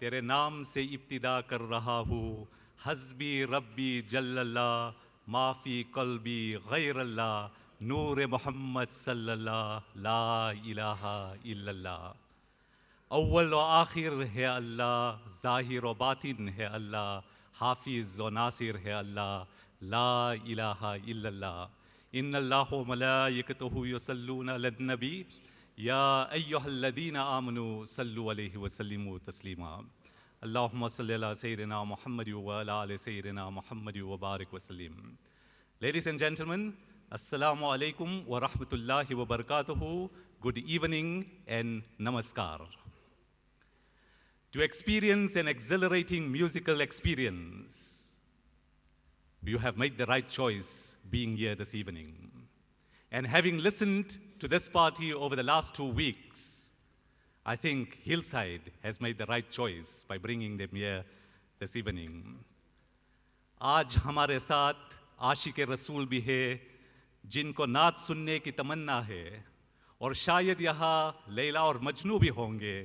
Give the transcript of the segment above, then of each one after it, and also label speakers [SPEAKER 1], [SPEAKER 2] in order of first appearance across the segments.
[SPEAKER 1] तेरे नाम से इब्तिदा कर रहा हूँ, हस्बी रब्बी जल्लल्लाह, माफ़ी कल्बी गैरल्लाह, नूर मोहम्मद सल्लल्लाह, ला इलाहा इल्लल्लाह। अव्वल व आखिर है अल्लाह, ज़ाहिर व बातिन है अल्लाह, हाफिज़ व नासिर है अल्लाह, ला इलाहा इल्लल्लाह। इन्नल्लाह व मलाइकतहु युसल्लूना अलन नबी, या अय्युहल्लज़ीना आमनू सल्लु अलैहि व सल्लिमू तस्लीमा। अल्लाहुम्मा सल्लि अला सय्यिदिना मुहम्मद व अला आलि सय्यिदिना मुहम्मद व बारिक व सल्लिम। Ladies and gentlemen, Assalamu alaikum wa rahmatullahi wa barakatuhu. Good evening and namaskar. To experience an exhilarating musical experience, you have made the right choice being here this evening. And having listened to this party over the last 2 weeks, I think Hillside has made the right choice by bringing them here this evening. आज हमारे साथ आशिक रसूल भी है, जिनको नात सुनने की तमन्ना है, और शायद यहाँ लैला और मजनू भी होंगे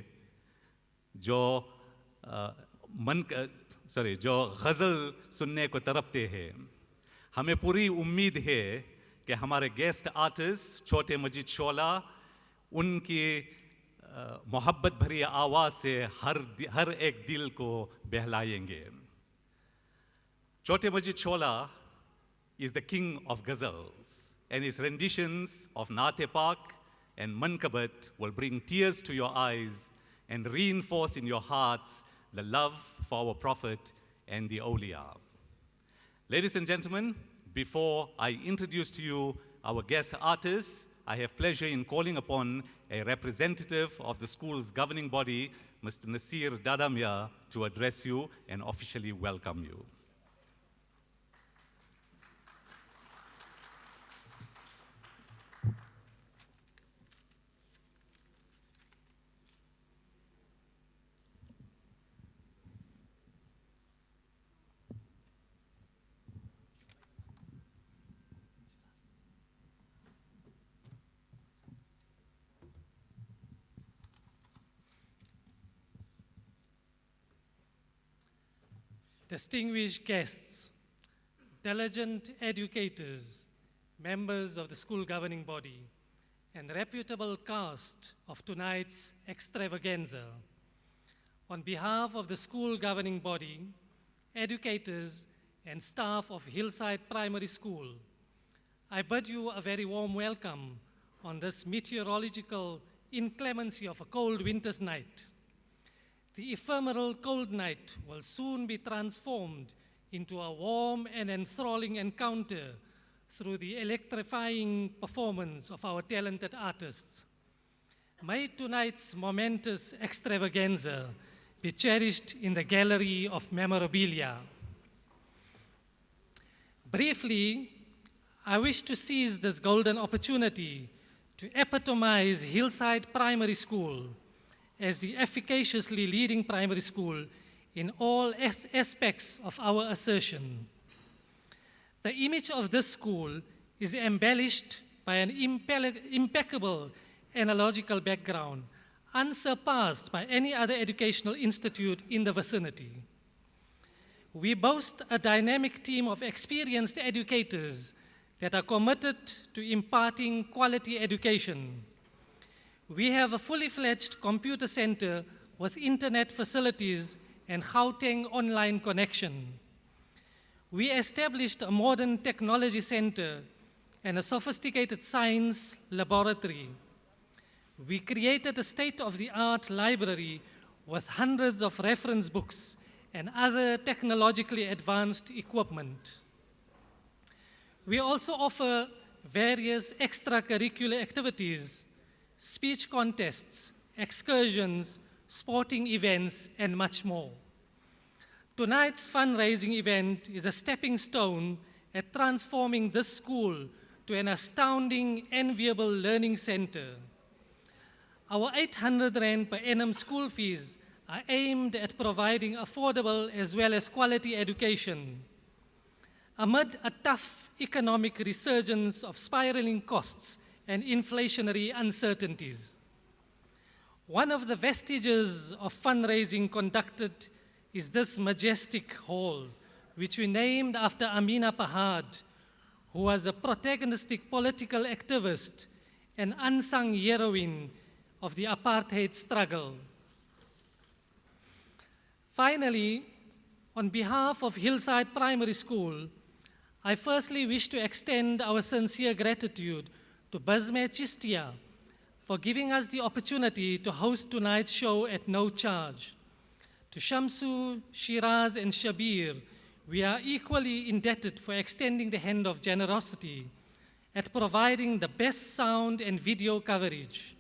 [SPEAKER 1] जो जो गज़ल सुनने को तड़पते हैं। हमें पूरी उम्मीद है कि हमारे गेस्ट आर्टिस्ट छोटे मजीद शोला उनकी मोहब्बत भरी आवाज़ से हर एक दिल को बहलाएंगे। छोटे मजीद शोला is the king of ghazals, and his renditions of Naate Pak and Mankabat will bring tears to your eyes and reinforce in your hearts the love for our Prophet and the awliya. Ladies and gentlemen, before I introduce to you our guest artists, I have pleasure in calling upon a representative of the school's governing body, Mr. Nasir Dadamia, to address you and officially welcome you.
[SPEAKER 2] Distinguished guests, diligent educators, members of the school governing body, and reputable cast of tonight's extravaganza. On behalf of the school governing body, educators, and staff of Hillside Primary School, I bid you a very warm welcome on this meteorological inclemency of a cold winter's night. The ephemeral cold night will soon be transformed into a warm and enthralling encounter through the electrifying performance of our talented artists. May tonight's momentous extravaganza be cherished in the gallery of memorabilia. Briefly, I wish to seize this golden opportunity to epitomize Hillside Primary School as the efficaciously leading primary school in all aspects of our assertion. The image of this school is embellished by an impeccable analogical background, unsurpassed by any other educational institute in the vicinity. We boast a dynamic team of experienced educators that are committed to imparting quality education. We have a fully fledged computer center with internet facilities and Gauteng online connection. We established a modern technology center and a sophisticated science laboratory. We created a state-of-the-art library with hundreds of reference books and other technologically advanced equipment. We also offer various extracurricular activities, speech contests, excursions, sporting events, and much more. Tonight's fundraising event is a stepping stone at transforming this school to an astounding, enviable learning center. Our 800 Rand per annum school fees are aimed at providing affordable as well as quality education. Amid a tough economic resurgence of spiraling costs and inflationary uncertainties, One of the vestiges of fundraising conducted is this majestic hall, which we named after Amina Pahad, who was a protagonistic political activist and unsung heroine of the apartheid struggle. Finally, on behalf of Hillside Primary School, I firstly wish to extend our sincere gratitude to Bazme Chistia for giving us the opportunity to host tonight's show at no charge. To Shamsu, Shiraz, and Shabir, we are equally indebted for extending the hand of generosity at providing the best sound and video coverage.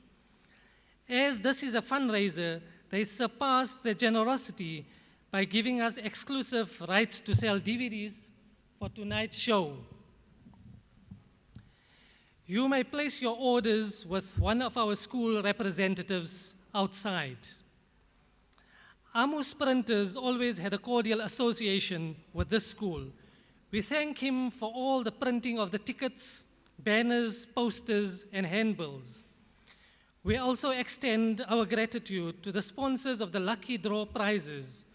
[SPEAKER 2] As this is a fundraiser, they surpassed their generosity by giving us exclusive rights to sell DVDs for tonight's show. You may place your orders with one of our school representatives outside. Amu Sprinters always had a cordial association with this school. We thank him for all the printing of the tickets, banners, posters, and handbills. We also extend our gratitude to the sponsors of the Lucky Draw prizes,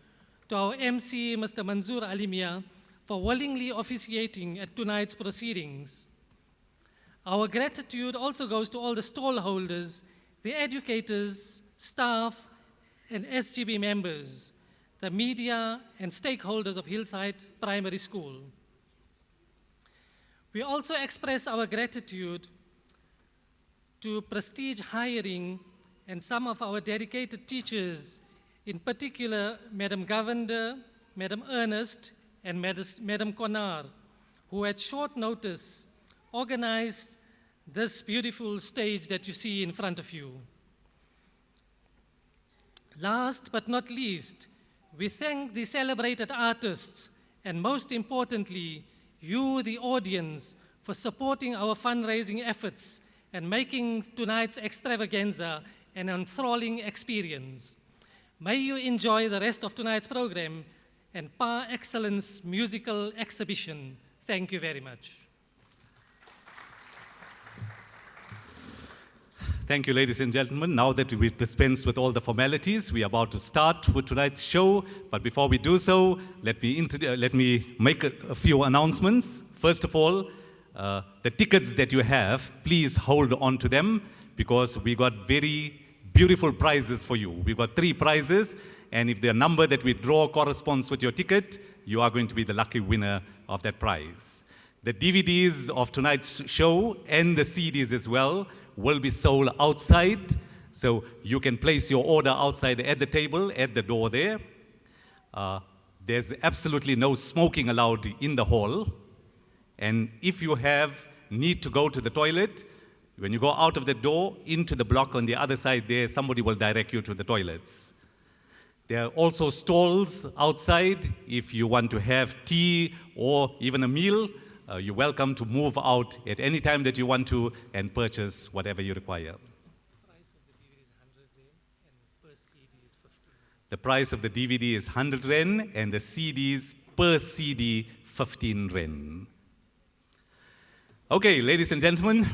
[SPEAKER 2] to our MC, Mr. Manzoor Alimia, for willingly officiating at tonight's proceedings. Our gratitude also goes to all the stall holders, the educators, staff, and SGB members, the media and stakeholders of Hillside Primary School. We also express our gratitude to Prestige Hiring and some of our dedicated teachers, in particular, Madam Govender, Madam Ernest, and Madam Konar, who at short notice organized this beautiful stage that you see in front of you. Last but not least, we thank the celebrated artists and most importantly, you, the audience, for supporting our fundraising efforts and making tonight's extravaganza an enthralling experience. May you enjoy the rest of tonight's program and par excellence musical exhibition. Thank you very much.
[SPEAKER 1] Thank you, ladies and gentlemen. Now that we've dispensed with all the formalities, we are about to start with tonight's show. But before we do so, let me make a few announcements. First of all, the tickets that you have, please hold on to them because we got very beautiful prizes for you. We've got 3 prizes, and if the number that we draw corresponds with your ticket, you are going to be the lucky winner of that prize. The DVDs of tonight's show and the CDs as well will be sold outside, so you can place your order outside at the table, at the door there. There's absolutely no smoking allowed in the hall. And if you need to go to the toilet, when you go out of the door into the block on the other side there, somebody will direct you to the toilets. There are also stalls outside. If you want to have tea or even a meal, you're welcome to move out at any time that you want to and purchase whatever you require. The price of the DVD is 100 Rand and the CDs per CD 15 Rand. Okay, ladies and gentlemen,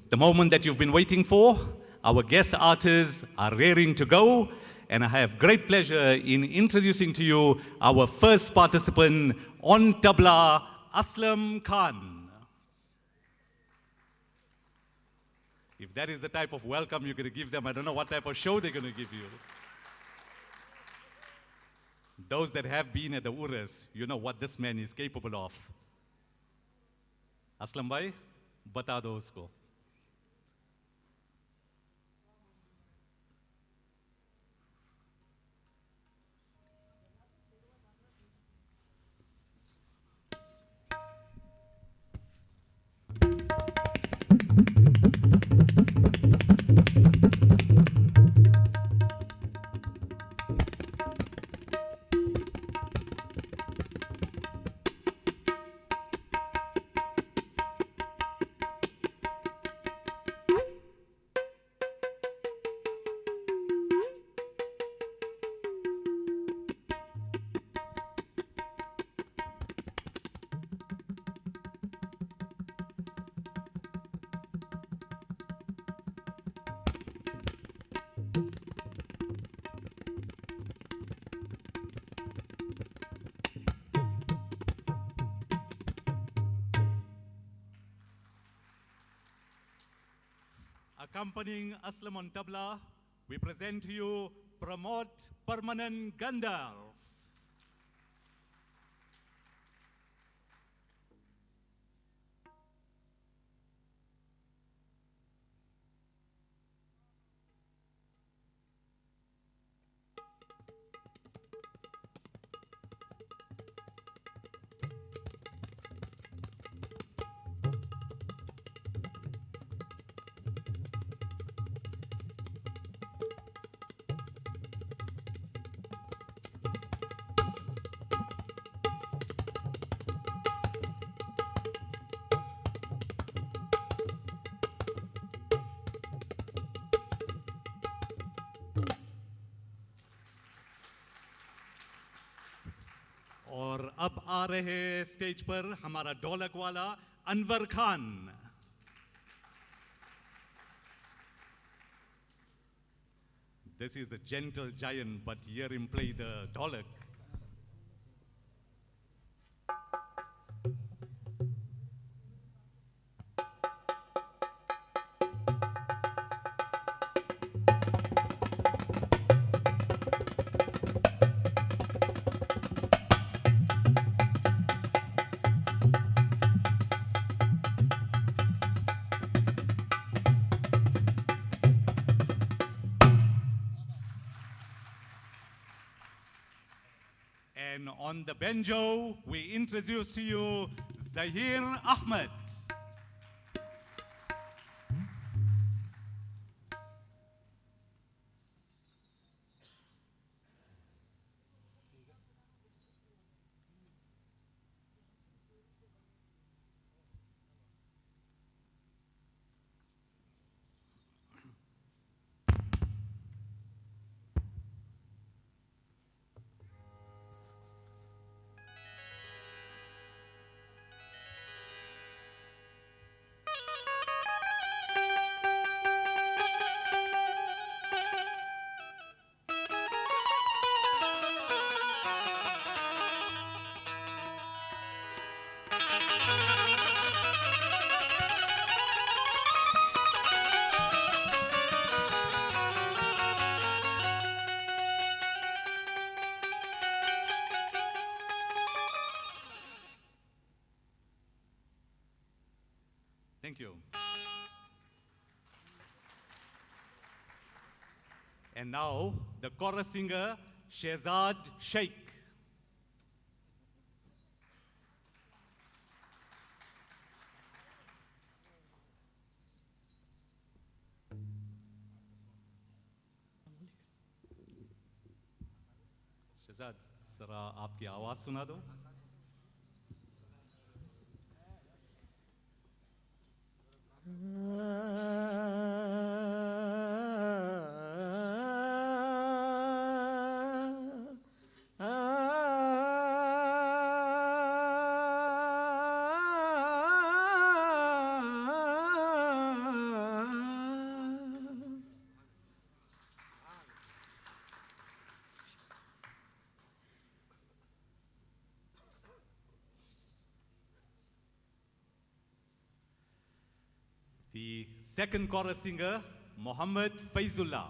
[SPEAKER 1] the moment that you've been waiting for, our guest artists are raring to go, and I have great pleasure in introducing to you our first participant on tabla, Aslam Khan. If that is the type of welcome you're going to give them, I don't know what type of show they're going to give you. Those that have been at the Urus, you know what this man is capable of. Aslam bhai, bata do usko. Accompanying Aslam on tabla, we present to you Pramod Permanent Gandalf. और अब आ रहे stage पर हमारा ढोलक वाला Anwar Khan. This is a gentle giant, but hear him play the dholak. And on the banjo, we introduce to you Zahir Ahmed. Thank you. And now, the chorus singer, Shehzad Sheikh. Shehzad, जरा आपकी आवाज सुना दो। The second chorus singer, Muhammad Faizullah.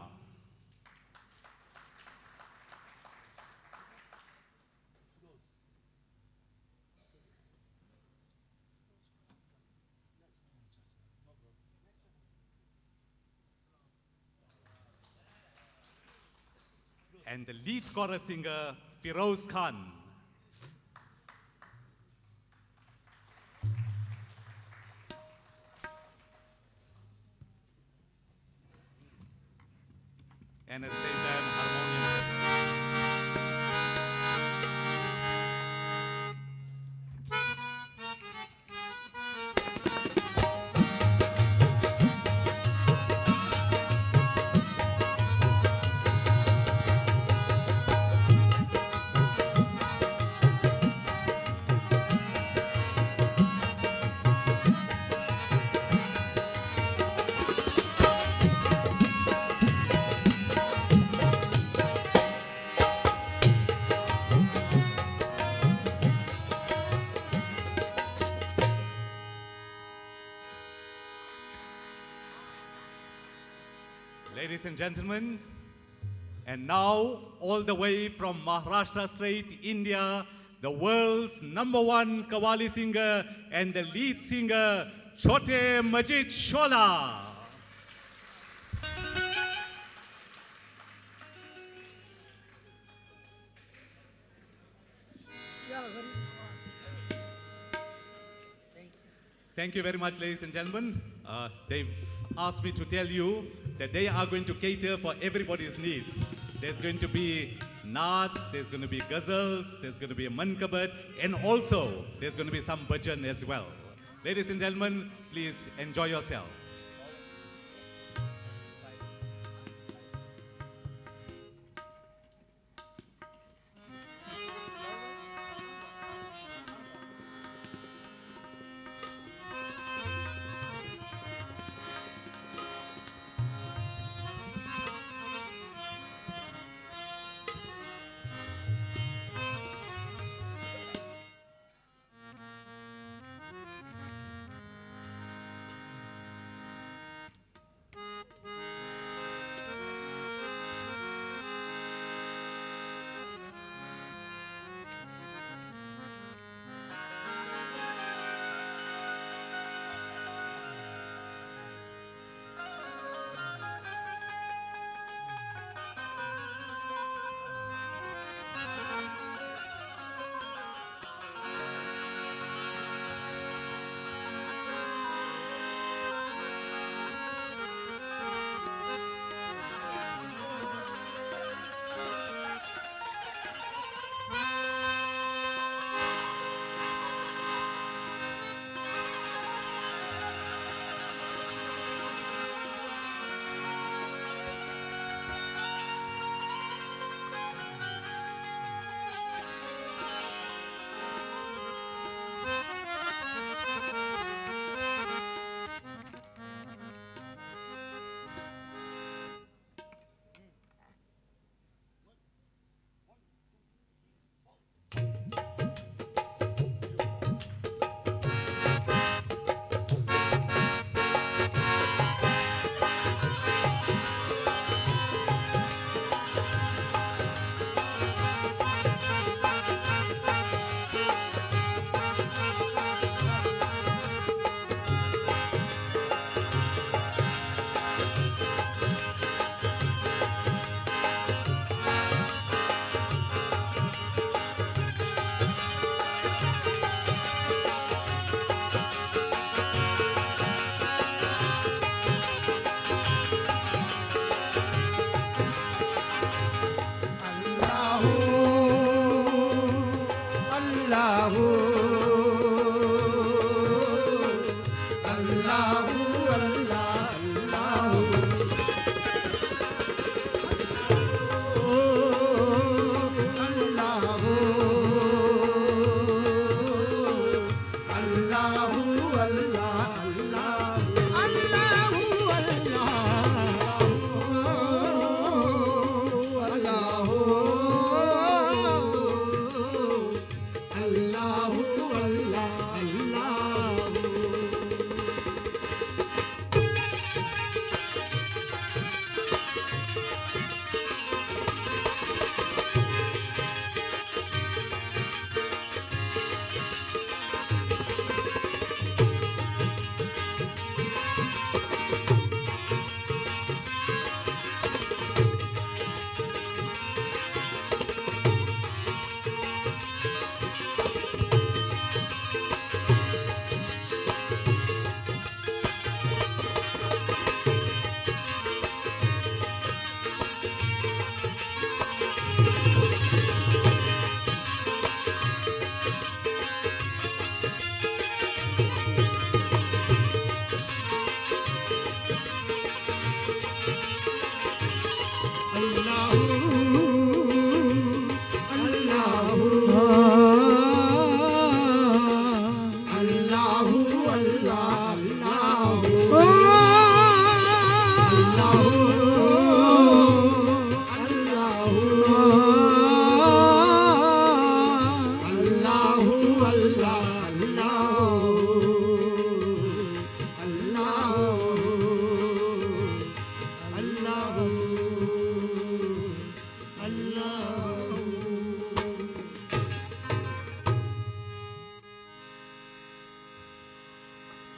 [SPEAKER 1] And the lead chorus singer, Firoz Khan. And at the same time, harmonium. and gentlemen. And now, all the way from Maharashtra State, India, the world's #1 Qawwali singer and the lead singer, Chote Majid Shola. Thank you very much, ladies and gentlemen. They've asked me to tell you that they are going to cater for everybody's need. There's going to be naats, there's going to be ghazals, there's going to be a mankabat, and also there's going to be some bhajan as well. Ladies and gentlemen, please enjoy yourself.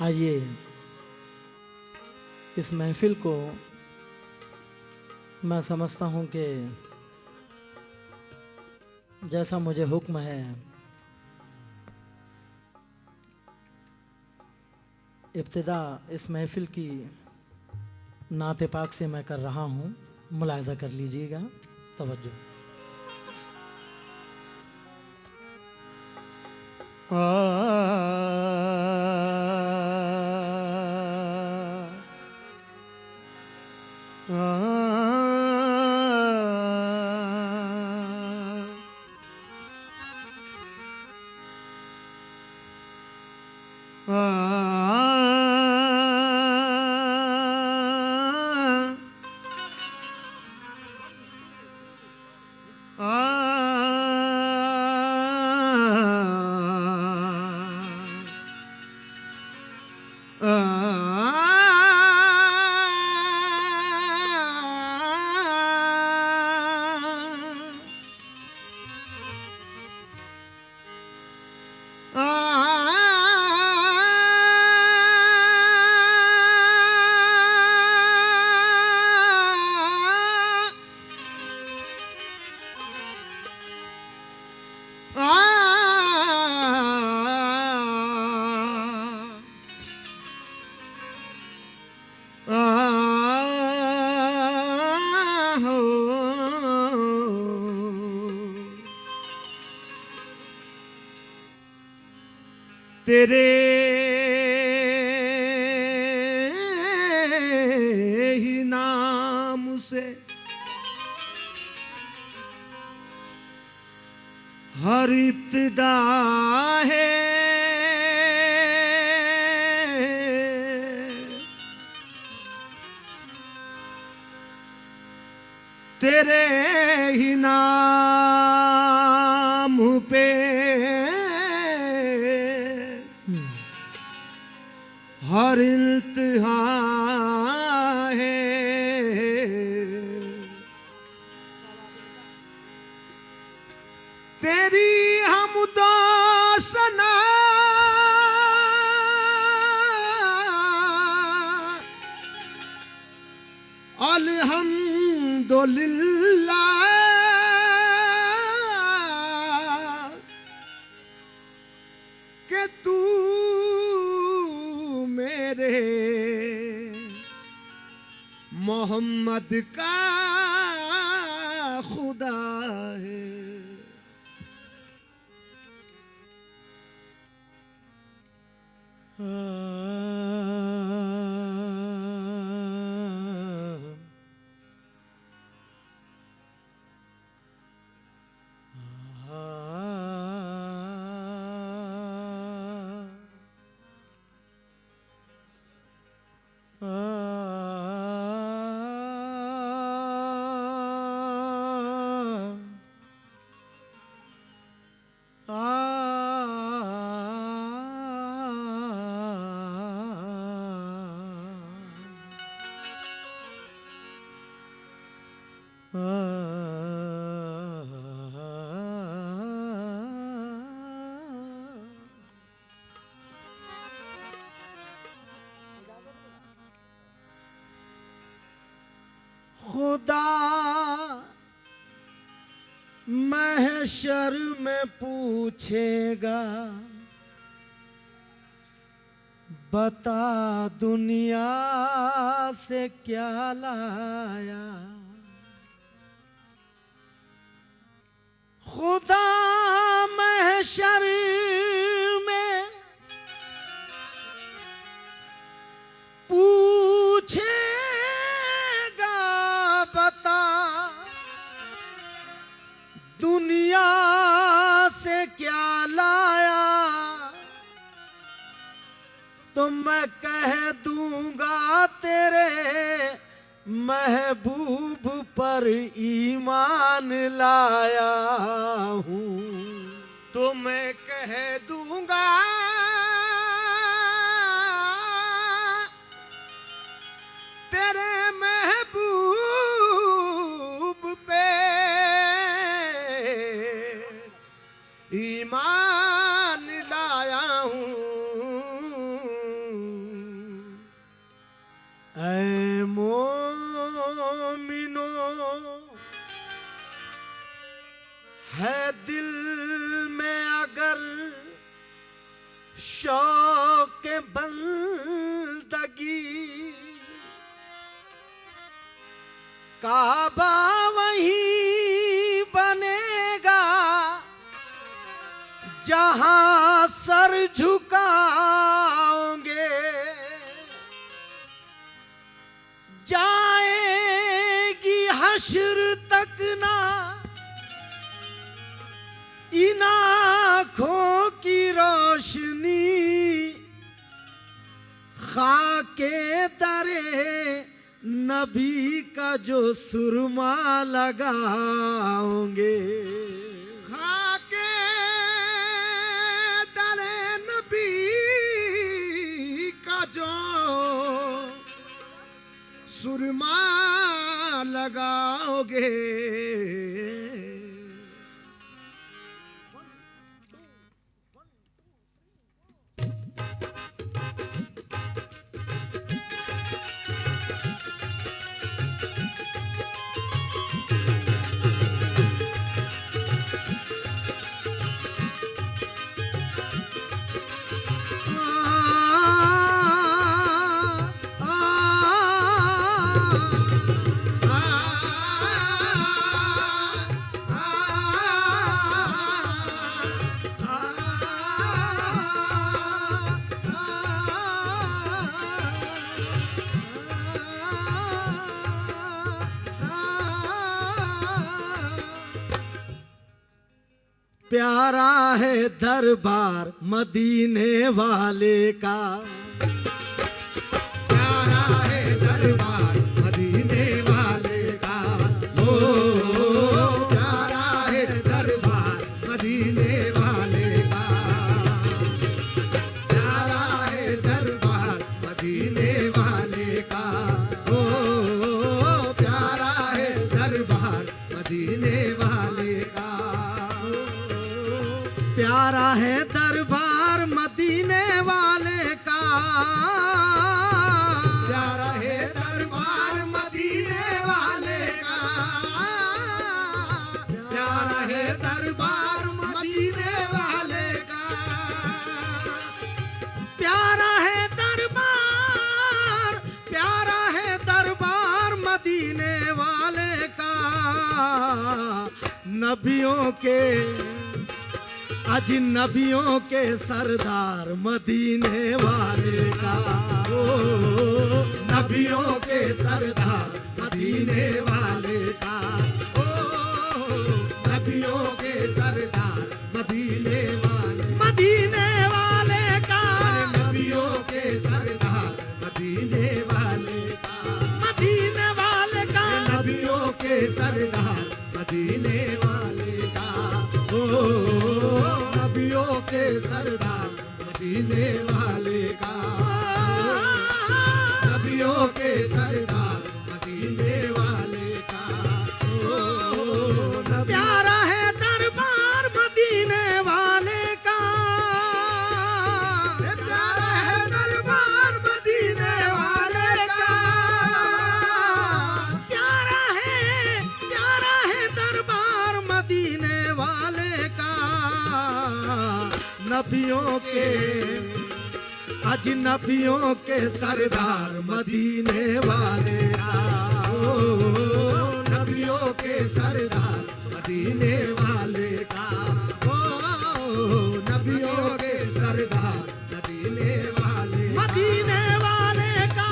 [SPEAKER 3] आइए इस महफिल को मैं समझता हूँ कि जैसा मुझे हुक्म है इब्तिदा इस महफिल की नाते पाक से मैं कर रहा हूँ, मुलाहिज़ा कर लीजिएगा। तवज्जो।
[SPEAKER 4] तेरे ही नाम से हर इब्तिदा है, तेरे ही नाम पे हर इंतहा है। तेरी हमदो सना अल्हम्दुलिल्लाह कि तू मेरे मोहम्मद का खुदा है। खुदा महशर में पूछेगा, बता दुनिया से क्या लाया। खुदा महशर में पूछेगा, बता दुनिया से क्या लाया। तो मैं कह दूंगा तेरे महबूब पर ईमान लाया हूँ। तो मैं कह दूंगा तेरे महबूब पे ईमान लाया हूँ। है दिल में अगर शौक बंदगी, काबा वहीं बनेगा जहां सर झुकाओगे। जाएगी हश्र तक ना इन आँखों की रोशनी, खाके दरे नबी का जो सुरमा लगाओगे। खाके दरे नबी का जो सुरमा लगाओगे। प्यारा है दरबार मदीने वाले का, प्यारा है दरबार मदीने वाले का। ओ प्यारा है दरबार मदीने वाले का, प्यारा है दरबार मदीने वाले का। ओ प्यारा है दरबार मदीने वाले का, प्यारा है दरबार मदीने वाले का। प्यारा है दरबार मदीने वाले का, प्यारा है दरबार मदीने वाले का। प्यारा है दरबार, प्यारा है दरबार मदीने वाले का। नबियों के अजनबियों के सरदार मदीने वाले का। ओ नबियों के सरदार मदीने वाले का। ओ नबियों के सरदार मदीने वाले, मदीने वाले का। नबियों के सरदार मदीने वाले का, मदीने वाले का। नबियों के सरदार मदीने वाले का। ओ नबियों के सरदार मदीने वाले का, नबियों के सरदार मदीने वाले का। ओ प्यारा है दरबार मदीने वाले का, प्यारा है दरबार मदीने वाले का। प्यारा है दरबार मदीने वाले का। नबियों के अजनबियों के सरदार मदीने वाले का। ओ नबियों के सरदार मदीने वाले का। ओ नबियों के सरदार मदीने वाले, मदीने वाले का।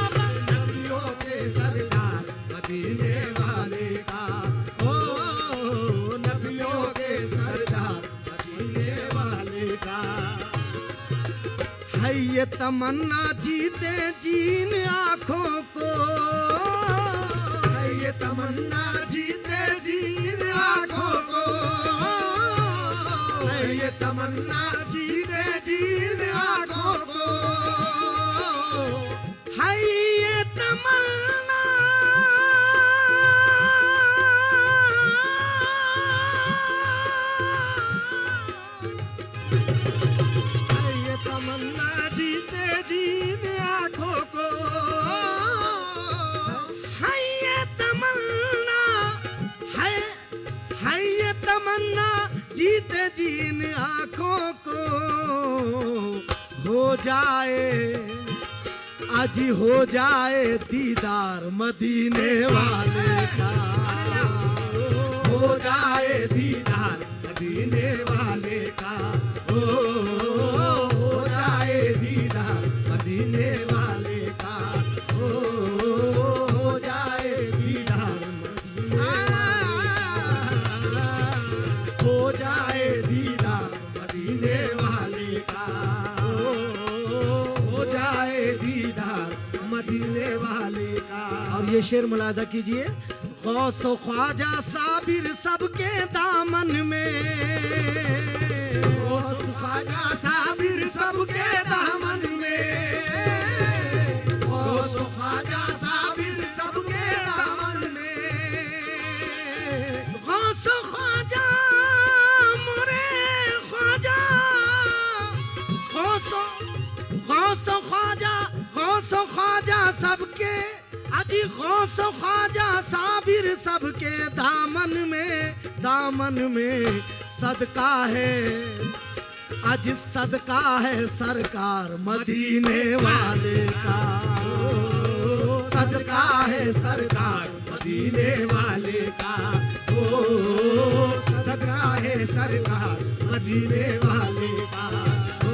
[SPEAKER 4] नबियों के सरदार मदीने वाले का। ओ नबियों के सरदार मदीने वाले का। है ये तमन्ना जीते जीन आँखों को, है ये तमन्ना जीते जीन आँखों को। है ये तमन्ना जीते जीन आँखों को। है ये तमन्ना, है ये तमन्ना जीते जीन आँखों को। है ये तमन्ना, है ये तमन्ना जिन आँखों को हो जाए, आज हो जाए दीदार मदीने वाले का, हो जाए दीदार मदीने वाले का, हो जाए दीदार मदीने वाले का, हो जाए दीदार हो जाए दीदार मदीने वाले का, हो जाए दीदार मदीने वाले का। और ये शेर मुलाजा कीजिए, गौसो ख्वाजा साबिर सबके दामन में, गौसो ख्वाजा साबिर सबके दामन में, गौसो ख्वाजा साबिर सबके दामन में, गौसो ख्वाजा मोरे ख्वाजा, गौसो गौसो ख्वाजा, गौसो ख्वाजा सबके, अजी गौसो ख्वाजा साबिर सबके दामन में सदका है, आज सदका है सरकार मदीने वाले का, सदका है सरकार मदीने वाले का, ओ सदका है सरकार मदीने वाले का, ओ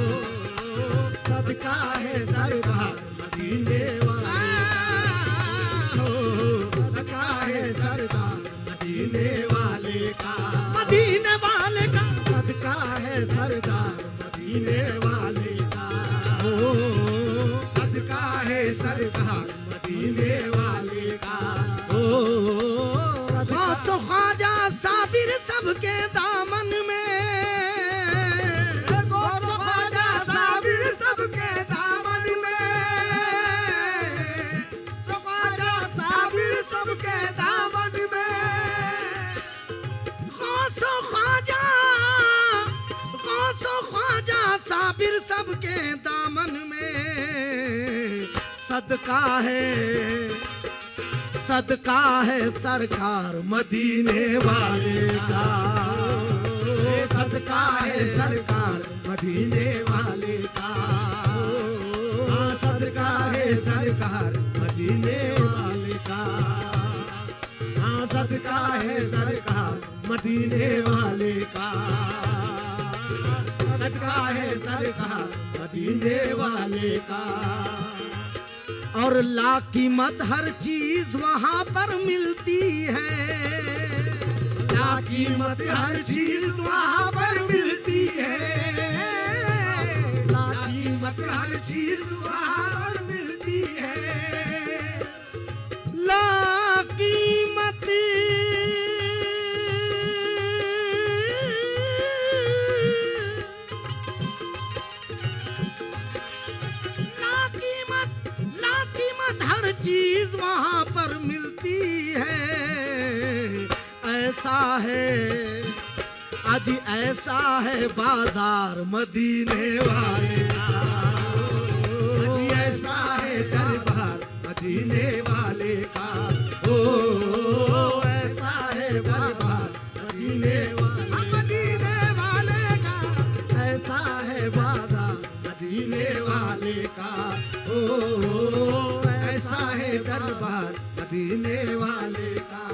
[SPEAKER 4] सदका है सरकार मदीने वाले का, ओ सदका है सरकार मदीने वाले का, मदीने वाले का सदका है सरदार मदीने वाले का, ओ सदका है सरदार मदीने वाले का, ओ गौसो ख्वाजा साबिर सबके दामन में, गौसो ख्वाजा साबिर सबके दामन में, ख्वाजा साबिर सबके दामन में, गौसो ख्वाजा, गौसो ख्वाजा साबिर सबके दामन में सदका है सरकार मदीने वाले का, सदका है सरकार मदीने वाले का, सदका है सरकार मदीने वाले का, सदका है सरकार मदीने वाले का, सदका है सरकार मदीने वाले का। और ला कीमत हर चीज वहाँ पर मिलती है, ला कीमत हर चीज वहाँ पर मिलती है, ला कीमत हर चीज वहाँ पर मिलती है, ला कीमत हर चीज वहाँ पर मिलती है, ऐसा है आज ऐसा है बाजार मदीने वाले का, आज ऐसा है दरबार मदीने वाले का, ओ ऐसा है दरबार मदीने वाले का, ऐसा है बाजार मदीने वाले का, ओ ऐसा है दरबार मदीने वाले का,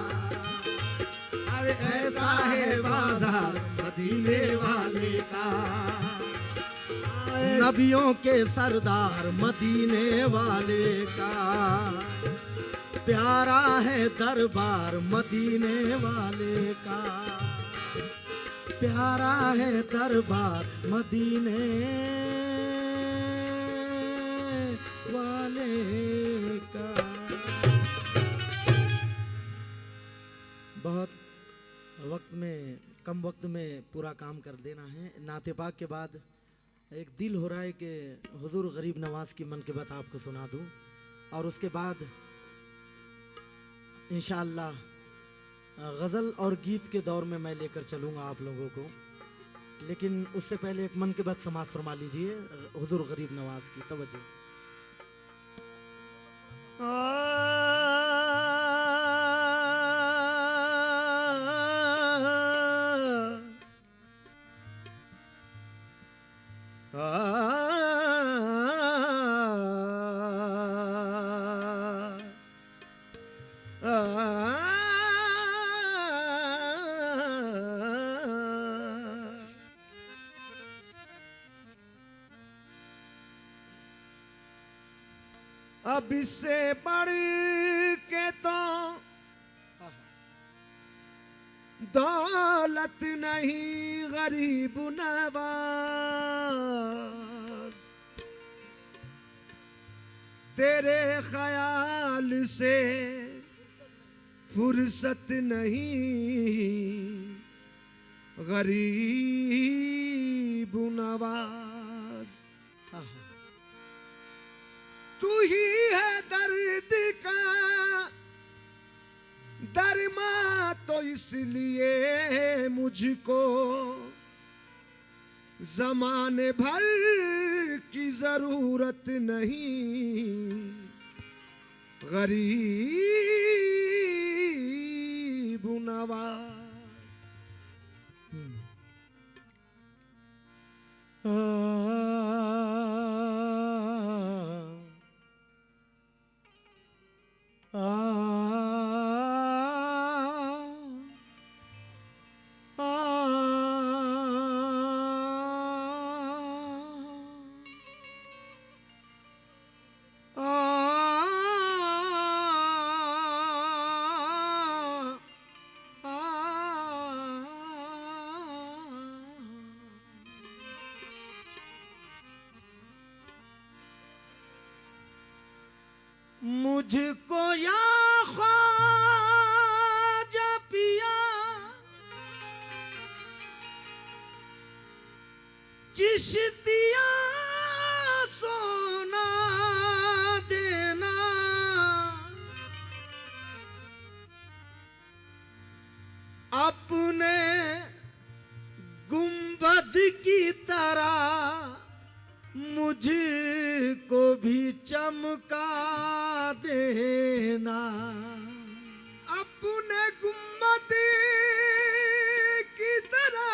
[SPEAKER 4] अरे ऐसा है बाजार मदीने वाले का, नबियों के सरदार मदीने वाले का, प्यारा है दरबार मदीने वाले का, प्यारा है दरबार मदीने वाले का। बहुत वक्त में, कम वक्त में पूरा काम कर देना है। नाते पाक के बाद एक दिल हो रहा है कि हुजूर गरीब नवाज की मन की बात आपको सुना दूं, और उसके बाद इंशाअल्लाह गज़ल और गीत के दौर में मैं लेकर चलूँगा आप लोगों को। लेकिन उससे पहले एक मन की बात समाप्त फरमा लीजिए हुजूर गरीब नवाज की। तवज्जो।
[SPEAKER 5] अब इससे बढ़ के तो दौलत नहीं गरीब नवाज। तेरे ख्याल से फुर्सत नहीं गरीब नवाज। तू ही है दर्द का दरमा, तो इसलिए मुझको ज़माने भर की जरूरत नहीं गरीब नवाज। मुझको या ख्वाजा पिया चिश्तिया सोना देना, अपने गुंबद की तरह मुझको भी चमका देना। अपने गुंबद की तरह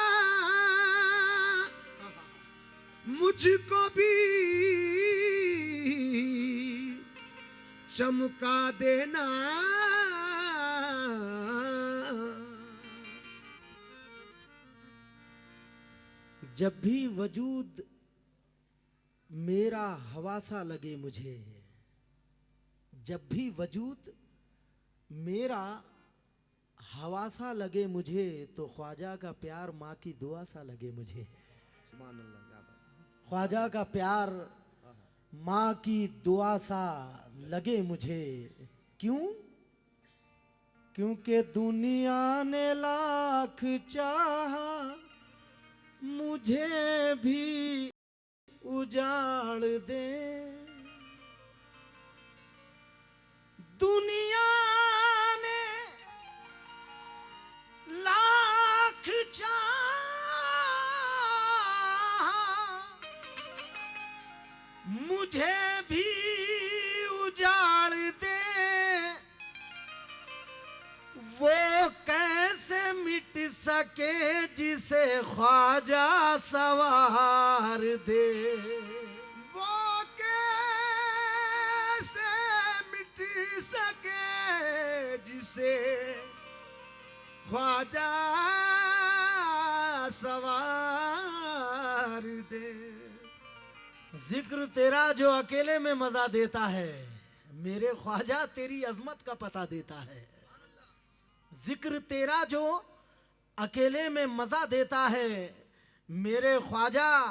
[SPEAKER 5] मुझको भी चमका देना। जब भी वजूद मेरा हवा सा लगे मुझे, जब भी वजूद मेरा हवा सा लगे मुझे, तो ख्वाजा का प्यार माँ की दुआ सा लगे मुझे। ख्वाजा का प्यार माँ की दुआ सा लगे मुझे। क्यों? क्योंकि दुनिया ने लाख चाहा मुझे भी उजाड़ दे। दुनिया ने लाख चाहा मुझे भी उजाड़ दे। वो कैसे मिट सके जिसे ख्वाजा सवार दे। वो कैसे मिट सके जिसे ख्वाजा सवार दे। जिक्र तेरा जो अकेले में मजा देता है, मेरे ख्वाजा तेरी अजमत का पता देता है। जिक्र तेरा जो अकेले में मजा देता है, मेरे ख्वाजा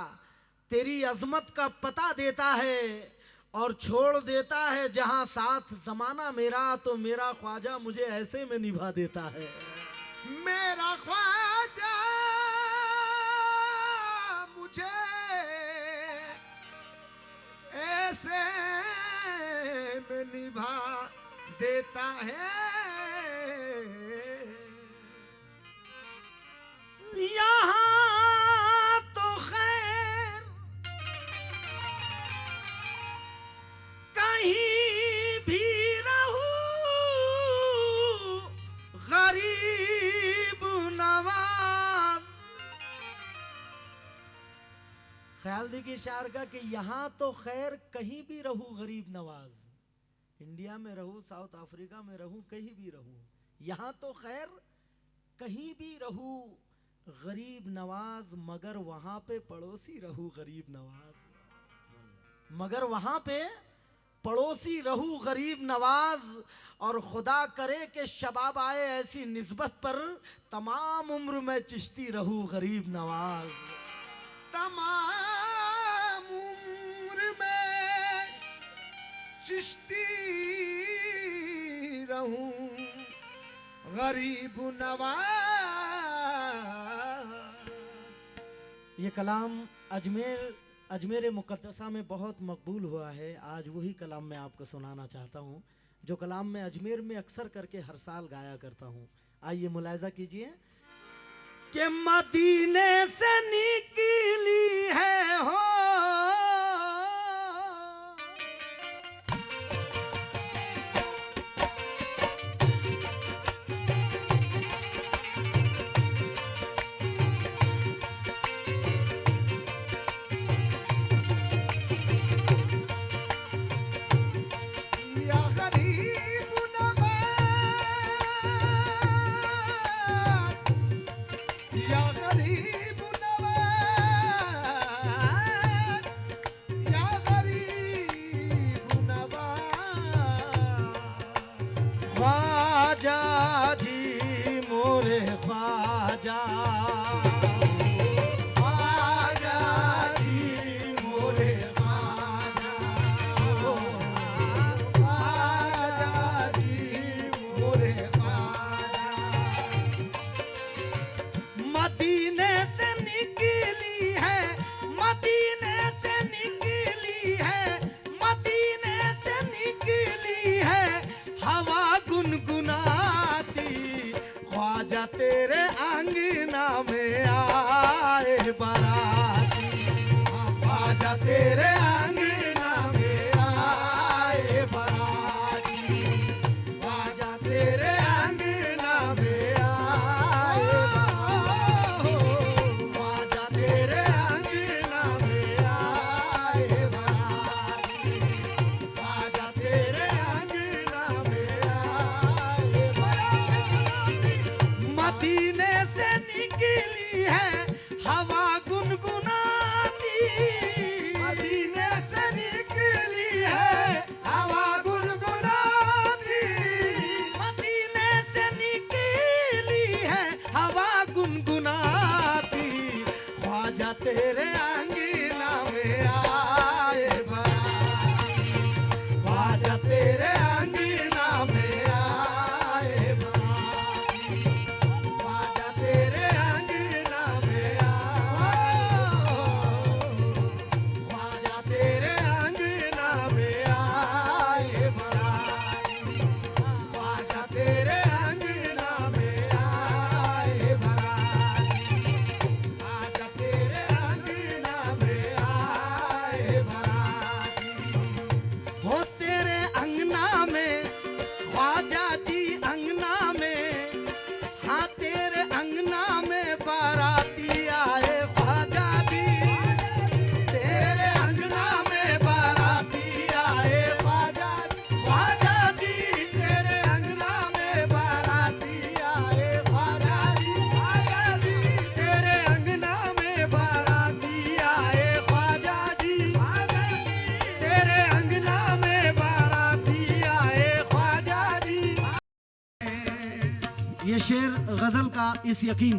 [SPEAKER 5] तेरी अजमत का पता देता है। और छोड़ देता है जहां साथ जमाना मेरा, तो मेरा ख्वाजा मुझे ऐसे में निभा देता है। मेरा ख्वाजा मुझे ऐसे में निभा देता है। यहाँ तो खैर कहीं भी रहूं गरीब नवाज। ख्याल देखिए शायर का कि यहाँ तो खैर कहीं भी रहूं गरीब नवाज। इंडिया में रहूं, साउथ अफ्रीका में रहूं, कहीं भी रहूं, यहाँ तो खैर कहीं भी रहूं गरीब नवाज। मगर वहां पे पड़ोसी रहूं गरीब नवाज। मगर वहां पे पड़ोसी रहूं गरीब नवाज, और खुदा करे कि शबाब आए ऐसी निस्बत पर, तमाम उम्र में चिश्ती रहूं गरीब नवाज।
[SPEAKER 6] तमाम उम्र में चिश्ती रहूं गरीब नवाज।
[SPEAKER 5] ये कलाम अजमेर मुकद्दसा में बहुत मकबूल हुआ है। आज वही कलाम मैं आपको सुनाना चाहता हूँ, जो कलाम मैं अजमेर में अक्सर करके हर साल गाया करता हूँ। आइए मुलाहिजा कीजिए कि मदीने से निकली है हो
[SPEAKER 6] या गरीब नवाज, या गरीब नवाज, या गरीब नवाज।
[SPEAKER 5] ख्वाजा जी मोरे ख्वाजा,
[SPEAKER 6] ख्वाजा जी मोरे ख्वाजा, ख्वाजा जी मोरे ख्वाजा।
[SPEAKER 5] मदीने से निकली है, मदीने से निकली है, मदीने से निकली है हवा गुनगुनाती। ख्वाजा तेरे अंगना में आए बाराती, ख्वाजा तेरे अंगना में आए बाराती, ख्वाजा तेरे अंगना में आए बाराती, ख्वाजा तेरे अंगना में आए बाराती, ख्वाजा तेरे अंगना में आए बाराती। मदीने से निकली है हवा गुनगुनाती,
[SPEAKER 6] मदीने से निकली है हवा गुनगुनाती,
[SPEAKER 5] मदीने से निकली है हवा गुनगुनाती। ख्वाजा तेरे अंगना में आए बाराती, ख्वाजा तेरे अंगना में आए बाराती, ख्वाजा तेरे अंगना में ख्वाजा तेरे अंगना में आए बाराती, ख्वाजा तेरे अंगना में आए बाराती, ख्वाजा तेरे अंगना में आए बाराती। हो तेरे अंगना में ख्वाजा जी अंगना में, हाँ तेरे अंगना में बाराती आए ख्वाजा जी, तेरे अंगना में बाराती आए ख्वाजा जी, ख्वाजा जी तेरे अंगना में बाराती आए ख्वाजा जी, ख्वाजा जी तेरे अंगना में बाराती आए ख्वाजा जी, ख्वाजा जी तेरे अंगना में बाराती आए ख्वाजा जी। ये शेर गजल का इस यकीन,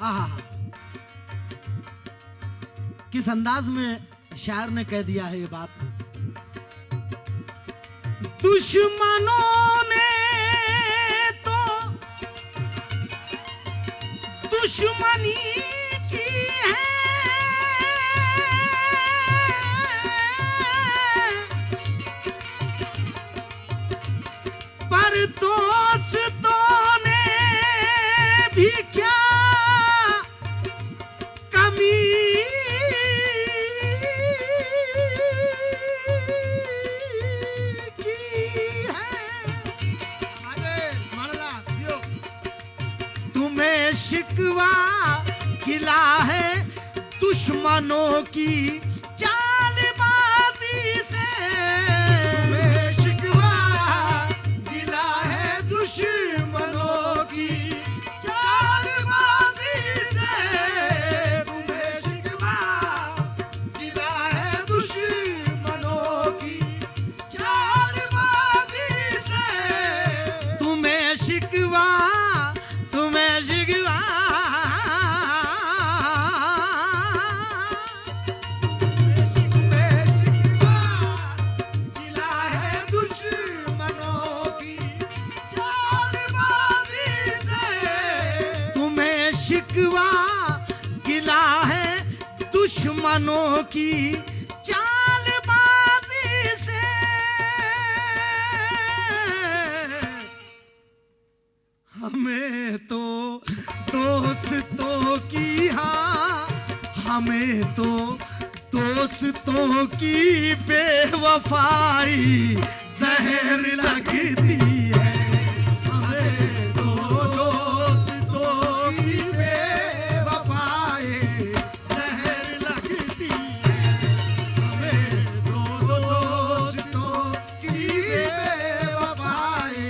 [SPEAKER 5] आहा किस अंदाज में शायर ने कह दिया है ये बात। दुश्मनों ने तो दुश्मनी की है, पर दोस्तों ने भी क्या कमी की है। तुम्हें शिकवा गिला है दुश्मनों की चालबाजी से,
[SPEAKER 6] तुम्हें शिकवा गिला है दुश्मनों की चालबाजी से, तुम्हें शिकवा गिला है दुश्मनों
[SPEAKER 5] शिकवा गिला है दुश्मनों की चालबाजी से। हमें तो दोस्तों की, हाँ हमें तो दोस्तों की बेवफाई जहर लगती है। हमें तो दोस्तों की बेवफाई जहर लगती है। हमें तो दोस्तों की बेवफाई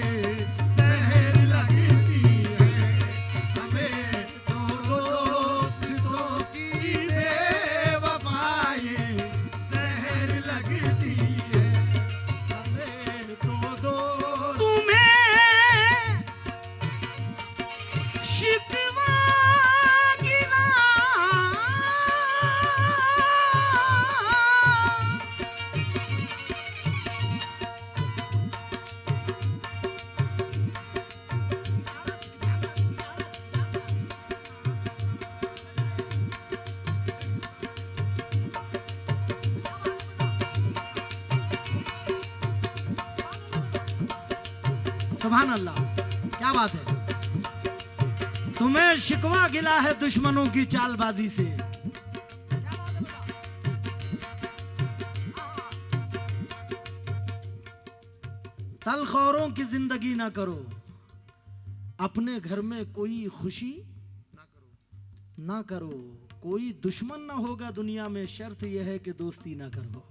[SPEAKER 5] जहर लगती है। हमें तो दोस्तों की बेवफाई जहर लगती है। हमें तो दोस्त तुम्हें शिकवा गिला सुभान अल्लाह, क्या बात है। तुम्हें शिकवा गिला है दुश्मनों की चालबाजी से। तलखोरों की जिंदगी ना करो, अपने घर में कोई खुशी ना करो। कोई दुश्मन ना होगा दुनिया में, शर्त यह है कि दोस्ती ना करो।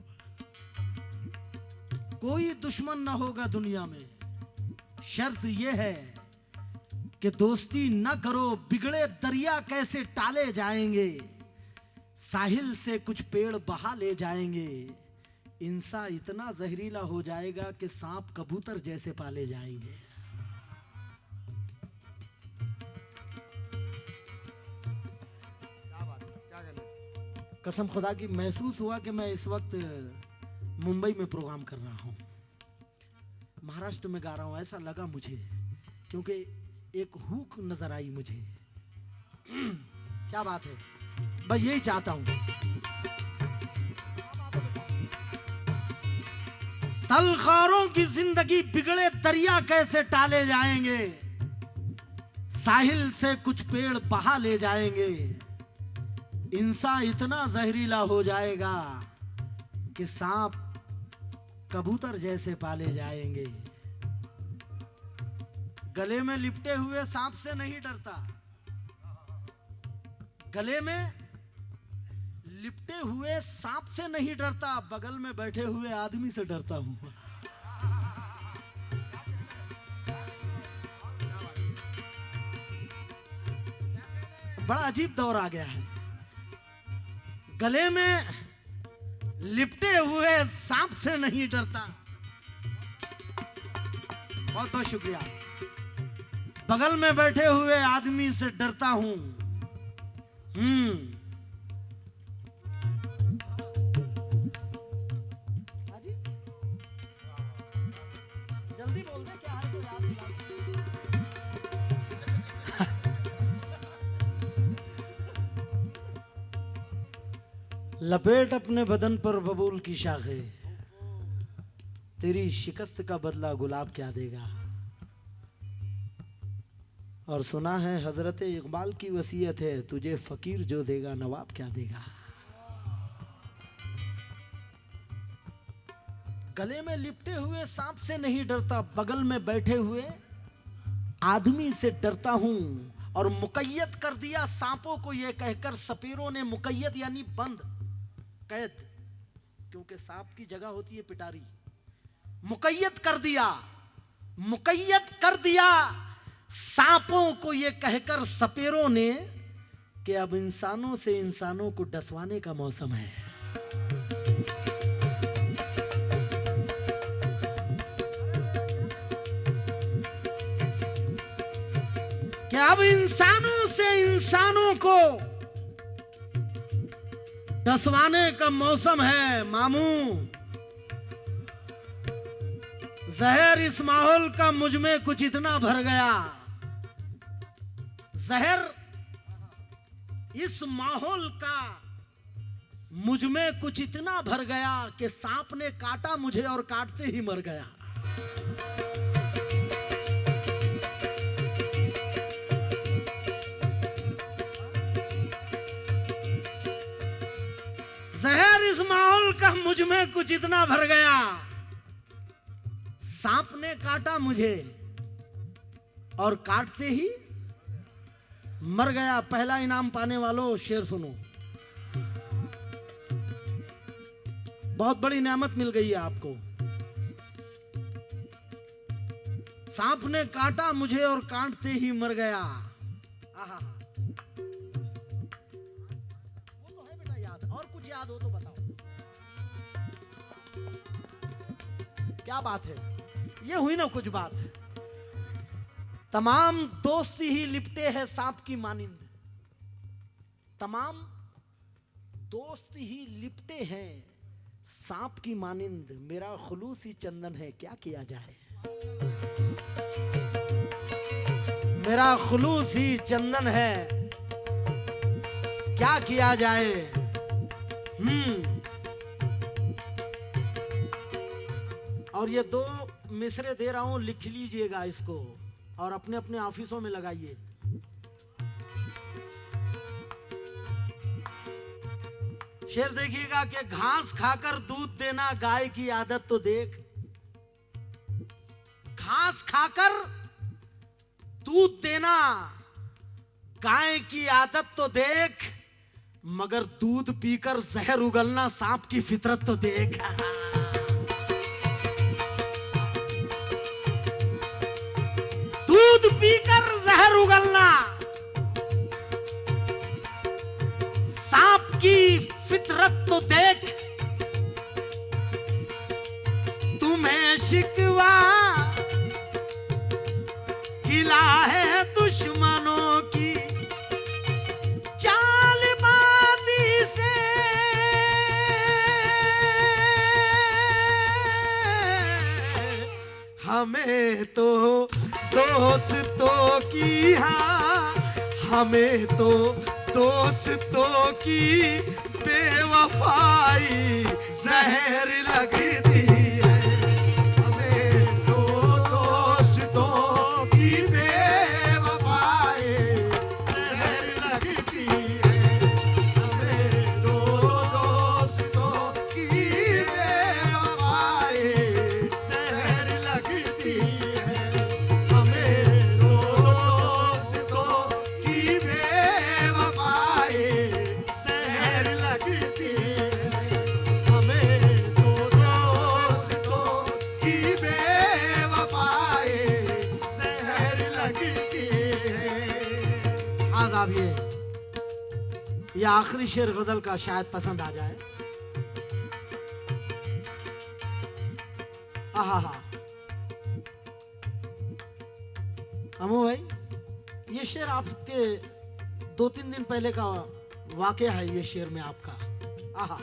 [SPEAKER 5] कोई दुश्मन ना होगा दुनिया में, शर्त यह है कि दोस्ती न करो। बिगड़े दरिया कैसे टाले जाएंगे, साहिल से कुछ पेड़ बहा ले जाएंगे। इंसान इतना जहरीला हो जाएगा कि सांप कबूतर जैसे पाले जाएंगे। कसम खुदा की महसूस हुआ कि मैं इस वक्त मुंबई में प्रोग्राम कर रहा हूं, महाराष्ट्र में गा रहा हूं। ऐसा लगा मुझे, क्योंकि एक हुक नजर आई मुझे। क्या बात है, बस यही चाहता हूं। तलखारों की जिंदगी बिगड़े दरिया कैसे टाले जाएंगे, साहिल से कुछ पेड़ बहा ले जाएंगे। इंसान इतना जहरीला हो जाएगा कि सांप कबूतर जैसे पाले जाएंगे। गले में लिपटे हुए सांप से नहीं डरता, गले में लिपटे हुए सांप से नहीं डरता, बगल में बैठे हुए आदमी से डरता हूं। बड़ा अजीब दौर आ गया है। गले में लिपटे हुए सांप से नहीं डरता। बहुत बहुत शुक्रिया। बगल में बैठे हुए आदमी से डरता हूं। जल्दी बोल दे, क्या है तो याद दिला। लपेट अपने बदन पर बबूल की शाखें, तेरी शिकस्त का बदला गुलाब क्या देगा। और सुना है हजरत इकबाल की वसीयत है, तुझे फकीर जो देगा नवाब क्या देगा। गले में लिपटे हुए सांप से नहीं डरता, बगल में बैठे हुए आदमी से डरता हूं। और मुकय्यद कर दिया सांपों को यह कहकर सपेरों ने, मुकय्यद यानी बंद, कैद, क्योंकि सांप की जगह होती है पिटारी। मुकय्यद कर दिया सांपों को यह कहकर सपेरों ने कि अब इंसानों से इंसानों को डसवाने का मौसम है। कि अब इंसानों से इंसानों को डसवाने का मौसम है। मामू, जहर इस माहौल का मुझ में कुछ इतना भर गया, जहर इस माहौल का मुझ में कुछ इतना भर गया कि सांप ने काटा मुझे और काटते ही मर गया। जहर इस माहौल का मुझ में कुछ इतना भर गया, सांप ने काटा मुझे और काटते ही मर गया। पहला इनाम पाने वालों शेर सुनो, बहुत बड़ी नेमत मिल गई है आपको। सांप ने काटा मुझे और काटते ही मर गया। आहा, वो तो है बेटा याद, और कुछ याद हो तो बताओ। क्या बात है, ये हुई ना कुछ बात। तमाम दोस्त ही लिपटे हैं सांप की मानिंद, तमाम दोस्त ही लिपटे हैं सांप की मानिंद। मेरा खुलूस ही चंदन है, क्या किया जाए। मेरा खुलूस ही चंदन है, क्या किया जाए। और ये 2 मिसरे दे रहा हूं, लिख लीजिएगा इसको और अपने अपने ऑफिसों में लगाइए। शेर देखिएगा कि घास खाकर दूध देना गाय की आदत तो देख। घास खाकर दूध देना गाय की आदत तो देख, मगर दूध पीकर जहर उगलना सांप की फितरत तो देख। दूध पीकर जहर उगलना सांप की फितरत तो देख। तुम्हें शिकवा गिला है दुश्मनों की चालबाजी से। हमें तो दोस्तों की, हाँ हमें तो दोस्तों की बेवफाई जहर लगती है। हमें तो दोस्तों की बेवफाई जहर लगती है। हमें तो दोस्तों की बेवफाई जहर लगती है। हमें तो दोस्तों की बेवफाई जहर लगती है। हमें तो दोस्तों की बेवफाई जहर लगती है। आदाब ये आखिरी शेर गजल का शायद पसंद आ जाए। आहा, अमू भाई, ये शेर आपके 2-3 दिन पहले का वाकया है। ये शेर में आपका आहा,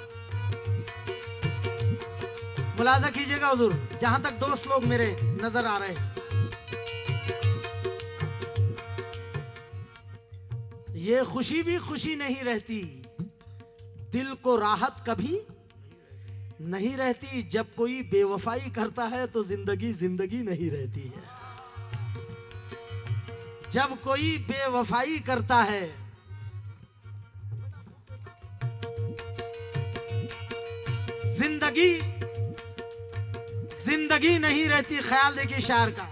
[SPEAKER 5] मुलाजा कीजिएगा हुजूर, जहां तक दोस्त लोग मेरे नजर आ रहे हैं। ये खुशी भी खुशी नहीं रहती, दिल को राहत कभी नहीं रहती। जब कोई बेवफाई करता है तो जिंदगी जिंदगी नहीं रहती है। जब कोई बेवफाई करता है, जिंदगी जिंदगी नहीं रहती। ख्याल देखिए शायर का।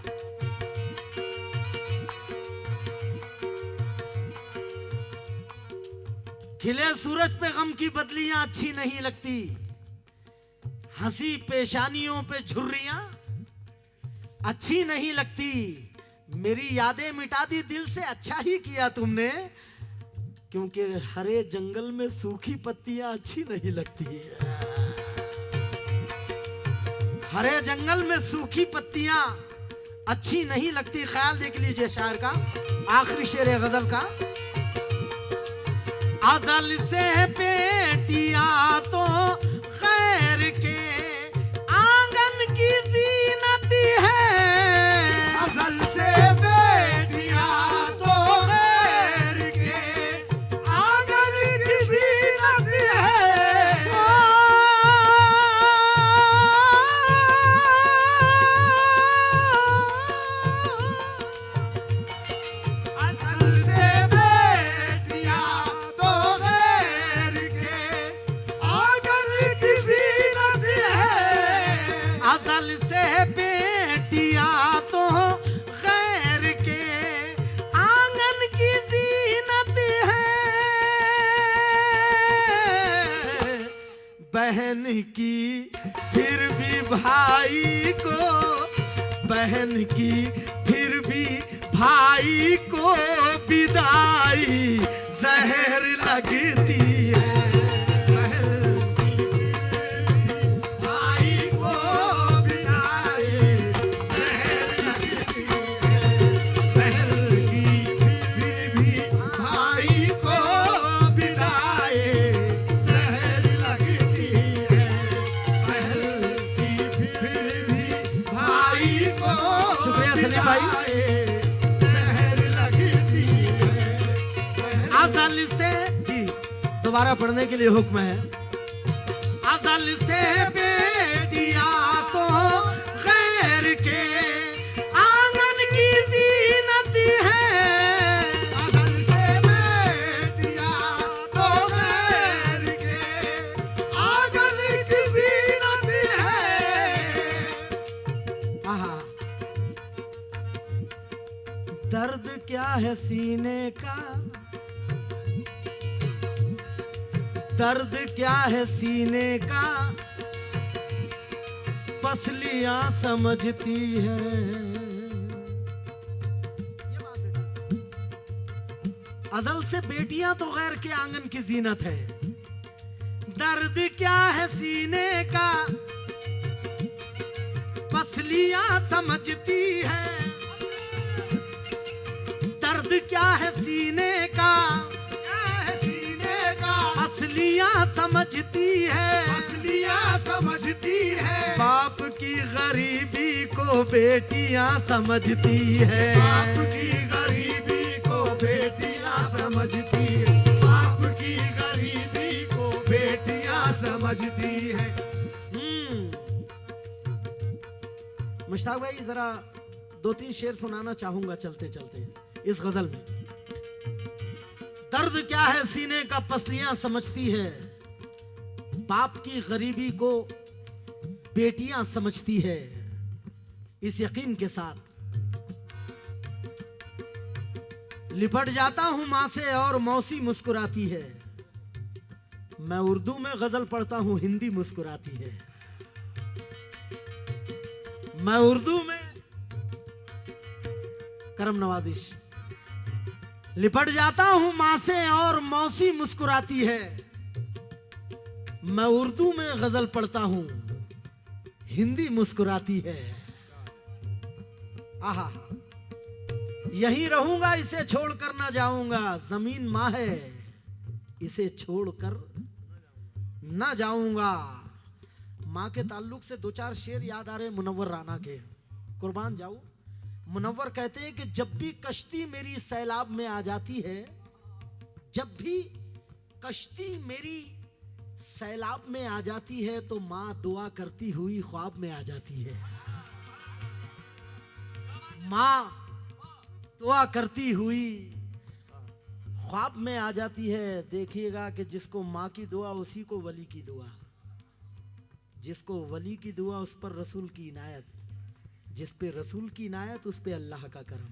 [SPEAKER 5] खिले सूरज पे गम की बदलियां अच्छी नहीं लगती। हंसी पेशानियों पे झुर्रियां अच्छी नहीं लगती। मेरी यादें मिटा दी दिल से, अच्छा ही किया तुमने, क्योंकि हरे जंगल में सूखी पत्तियां अच्छी नहीं लगती। हरे जंगल में सूखी पत्तियां अच्छी नहीं लगती। ख्याल देख लीजिए शायर का, आखिरी शेर है गजल का। अज़ल से बेटियां तो खैर के आंगन की ज़ीनत है।
[SPEAKER 6] अज़ल से बेटियां तो खैर के आंगन
[SPEAKER 5] बहन की फिर भी भाई को, बहन की फिर भी भाई को विदाई जहर लगती है। भाई को विदाई जहर लगती है। बहन की फिर भी भाई को विदाई जहर लगती है। बहन की फिर भी भाई को, शुक्रिया सलीम भाई। अज़ल से जी दोबारा पढ़ने के लिए हुक्म है। अज़ल से बेटियां तो गैर के आंगन की ज़ीनत है। अज़ल से बेटियां तो गैर के आंगन की ज़ीनत है। आहा, दर्द क्या है सीने का, दर्द क्या है सीने का, पसलियां समझती है। अज़ल से बेटियां तो गैर के आंगन की जीनत है। दर्द क्या है सीने का, पसलियां समझती है। दर्द क्या है सीने का, असलियां समझती है। असलियां समझती है। बाप की गरीबी को बेटियां समझती है। बाप की गरीबी को बेटियां समझती है। बाप की गरीबी को बेटियां समझती है। मुश्ताक भाई जरा 2-3 शेर सुनाना चाहूंगा चलते चलते इस गजल में। दर्द क्या है सीने का, पसलियां समझती है। बाप की गरीबी को बेटियां समझती है। इस यकीन के साथ लिपट जाता हूं मां से और मौसी मुस्कुराती है। मैं उर्दू में गजल पढ़ता हूं, हिंदी मुस्कुराती है। मैं उर्दू में करम नवाजिश लिपट जाता हूं मां से और मौसी मुस्कुराती है। मैं उर्दू में गजल पढ़ता हूं, हिंदी मुस्कुराती है। आहा, यहीं रहूंगा इसे छोड़कर ना जाऊंगा। जमीन मां है इसे छोड़कर ना जाऊंगा। मां के ताल्लुक से 2-4 शेर याद आ रहे मुनव्वर राना के, कुर्बान जाऊं। मुनव्वर कहते हैं कि जब भी कश्ती मेरी सैलाब में आ जाती है, जब भी कश्ती मेरी सैलाब में आ जाती है तो मां दुआ करती हुई ख्वाब में आ जाती है। मां दुआ करती हुई ख्वाब में आ जाती है। देखिएगा कि जिसको मां की दुआ उसी को वली की दुआ, जिसको वली की दुआ उस पर रसूल की इनायत, जिस पे रसूल की इनायत उस पे अल्लाह का करम।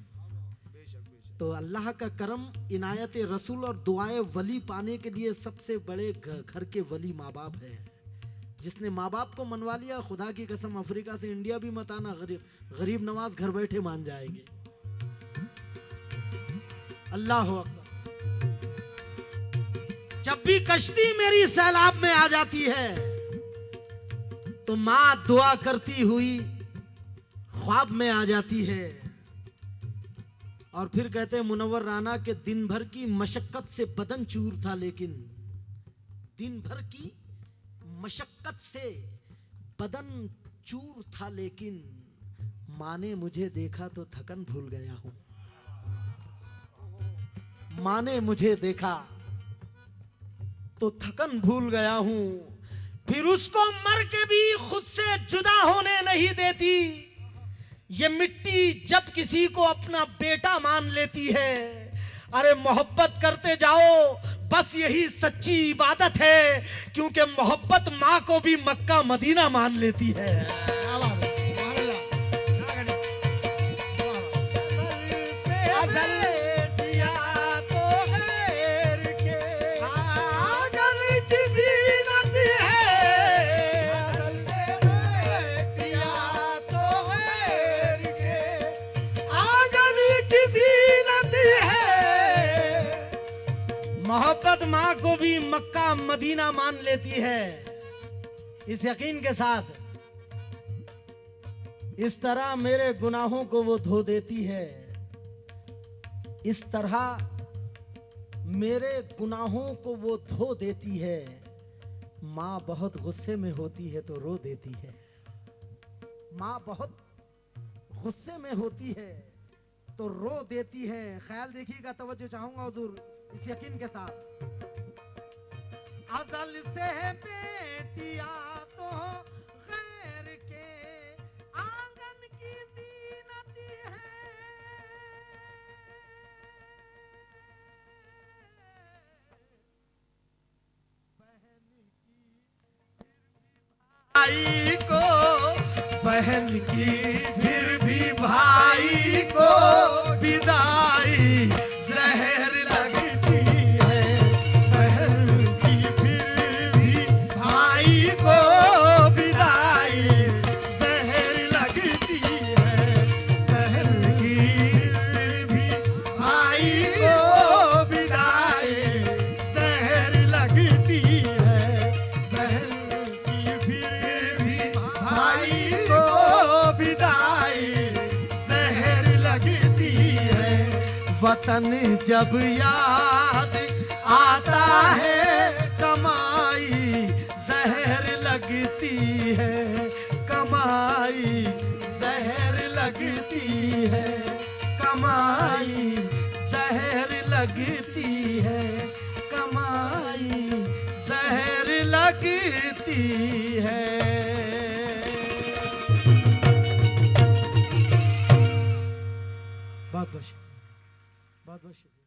[SPEAKER 5] तो अल्लाह का करम, इनायत रसूल और दुआए वली पाने के लिए सबसे बड़े घर के वली माँ बाप है। जिसने माँ बाप को मनवा लिया, खुदा की कसम अफ्रीका से इंडिया भी मत आना, गरीब नवाज घर बैठे मान जाएंगे। अल्लाह अकबर। जब भी कश्ती मेरी सैलाब में आ जाती है तो माँ दुआ करती हुई ख्वाब में आ जाती है। और फिर कहते हैं मुनव्वर राना के दिन भर की मशक्कत से बदन चूर था, लेकिन दिन भर की मशक्कत से बदन चूर था, लेकिन माँ ने मुझे देखा तो थकन भूल गया हूं। माँ ने मुझे देखा तो थकन भूल गया हूं। फिर उसको मर के भी खुद से जुदा होने नहीं देती। ये मिट्टी जब किसी को अपना बेटा मान लेती है, अरे मोहब्बत करते जाओ, बस यही सच्ची इबादत है, क्योंकि मोहब्बत माँ को भी मक्का मदीना मान लेती है। अल्लाह को भी मक्का मदीना मान लेती है, इस यकीन के साथ इस तरह मेरे गुनाहों को वो धो देती है, इस तरह मेरे गुनाहों को वो धो देती है। माँ बहुत गुस्से में होती है तो रो देती है, माँ बहुत गुस्से में होती है तो रो देती है। ख्याल देखिएगा, तवज्जो चाहूंगा हुजूर, इस यकीन के साथ। अज़ल से बेटिया तो गैर के आंगन की ज़ीनत है, भाई को बहन की फिर भी भाई को विदाई जहर लगती है, बहन की फिर भी भाई को विदाई जहर लगती है, बहन की फिर भी भाई को विदाई जहर लगती है, बहन की फिर भी भाई को विदाई जहर लगती है। वतन जब याद आता है कमाई जहर लगती है, कमाई जहर लगती है, कमाई जहर लगती है, कमाई जहर लगती है। बहुत बहुत शुक्रिया, बहुत बहुत शुक्रिया।